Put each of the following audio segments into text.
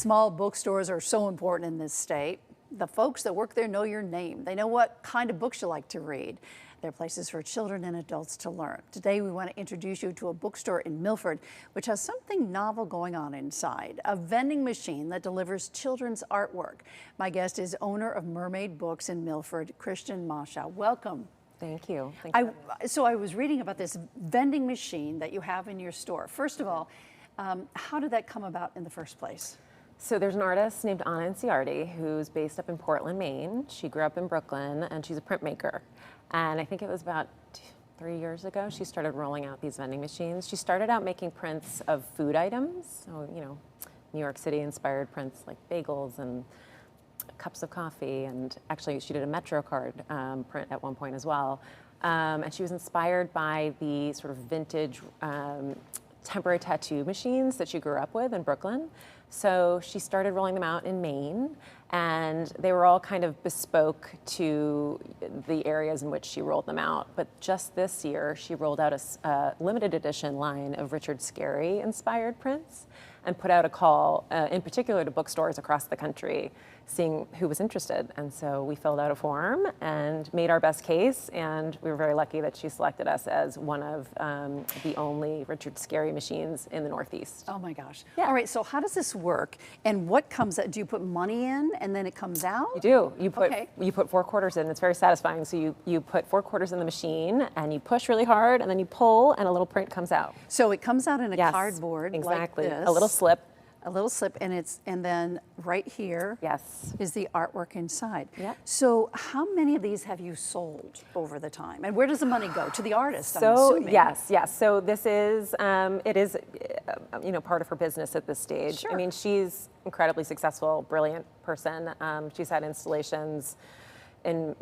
Small bookstores are so important in this state. The folks that work there know your name. They know what kind of books you like to read. They're places for children and adults to learn. Today we want to introduce you to a bookstore in Milford, which has something novel going on inside, a vending machine that delivers children's artwork. My guest is owner of Mermaid Books in Milford, Christian Masha. Welcome. Thank you. So I was reading about this vending machine that you have in your store. First of all, how did that come about in the first place? So there's an artist named Anna Inciardi who's based up in Portland, Maine. She grew up in Brooklyn and she's a printmaker. And I think it was about 3 years ago she started rolling out these vending machines. She started out making prints of food items, so New York City inspired prints like bagels and cups of coffee, and actually she did a Metro card print at one point as well. And she was inspired by the sort of vintage temporary tattoo machines that she grew up with in Brooklyn. So she started rolling them out in Maine, and they were all kind of bespoke to the areas in which she rolled them out. But just this year, she rolled out a limited edition line of Richard Scarry inspired prints and put out a call, in particular to bookstores across the country, seeing who was interested. And so we filled out a form and made our best case, and we were very lucky that she selected us as one of the only Richard Scarry machines in the Northeast. Oh my gosh. Yeah. All right, so how does this work? And what comes out? Do you put money in and then it comes out? You do. You put Okay. 4 quarters in. It's very satisfying. So you put 4 quarters in the machine and you push really hard and then you pull and a little print comes out. So it comes out in a Yes, cardboard exactly. like this. A little slip. A little slip, and then right here Yes. is the artwork inside. Yep. So how many of these have you sold over the time? And where does the money go? To the artist, I'm So assuming. yes. So this is it is part of her business at this stage. Sure. I mean, she's incredibly successful, brilliant person. She's had installations in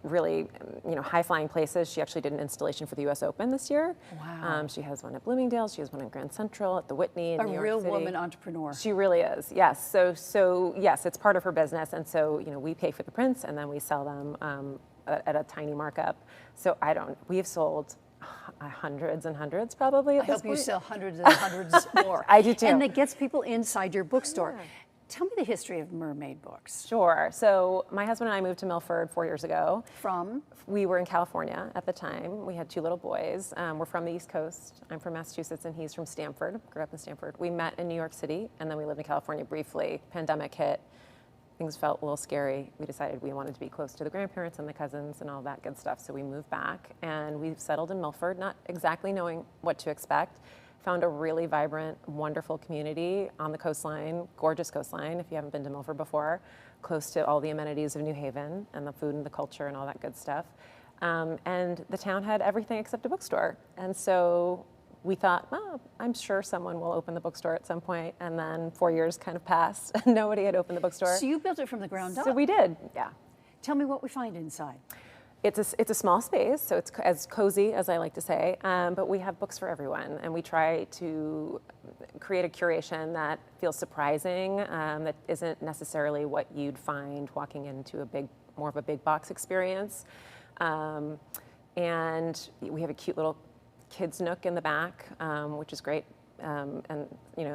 really high-flying places. She actually did an installation for the U.S. Open this year. Wow. She has one at Bloomingdale's. She has one at Grand Central, at the Whitney in A New York real City. woman entrepreneur. She really is, yes. So yes, it's part of her business, and so we pay for the prints and then we sell them at a tiny markup. So we've sold hundreds and hundreds probably at I this hope you point. sell hundreds and hundreds more. I do too. And it gets people inside your bookstore. Yeah. Tell me the history of Mermaid Books. Sure. So my husband and I moved to Milford 4 years ago. From? We were in California at the time. We had 2 little boys. We're from the East Coast. I'm from Massachusetts and he's from Stamford. Grew up in Stamford. We met in New York City and then we lived in California briefly. Pandemic hit. Things felt a little scary. We decided we wanted to be close to the grandparents and the cousins and all that good stuff. So we moved back and we've settled in Milford, not exactly knowing what to expect. Found a really vibrant, wonderful community on the coastline, gorgeous coastline if you haven't been to Milford before, close to all the amenities of New Haven and the food and the culture and all that good stuff. And the town had everything except a bookstore. And so we thought, well, I'm sure someone will open the bookstore at some point. And then 4 years kind of passed and nobody had opened the bookstore. So you built it from the ground up. So we did, yeah. Tell me what we find inside. It's a small space, so it's as cozy as I like to say, but we have books for everyone, and we try to create a curation that feels surprising, that isn't necessarily what you'd find walking into more of a big box experience. And we have a cute little kids nook in the back, which is great. And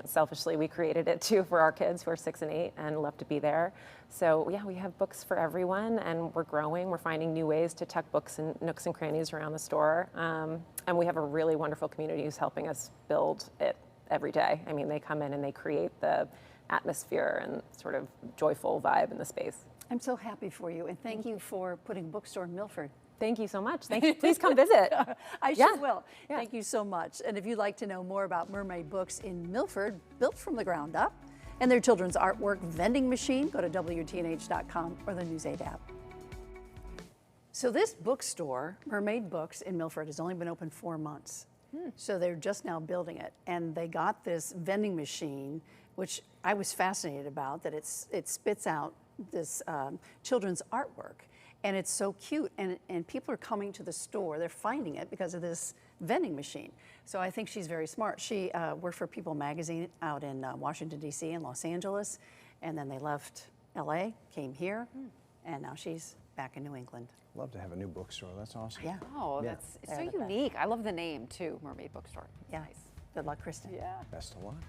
selfishly, we created it too for our kids who are 6 and 8 and love to be there. So yeah, we have books for everyone, and we're growing. We're finding new ways to tuck books in nooks and crannies around the store. And we have a really wonderful community who's helping us build it every day. I mean, they come in and they create the atmosphere and sort of joyful vibe in the space. I'm so happy for you, and thank you for putting a bookstore in Milford. Thank you so much. Thank you. Please come visit. I Yeah. sure will. Yeah. Thank you so much. And if you'd like to know more about Mermaid Books in Milford, built from the ground up, and their children's artwork vending machine, go to WTNH.com or the News 8 app. So this bookstore, Mermaid Books in Milford, has only been open 4 months. So they're just now building it. And they got this vending machine, which I was fascinated about, that it spits out this children's artwork. And it's so cute, and people are coming to the store. They're finding it because of this vending machine. So I think she's very smart. She worked for People magazine out in Washington, D.C. and Los Angeles, and then they left L.A., came here, and now she's back in New England. Love to have a new bookstore. That's awesome. Yeah. Oh, Yeah. that's They're so the best. unique. I love the name too, Mermaid Bookstore. Yeah. Nice. Good luck, Kristen. Yeah. Best of luck.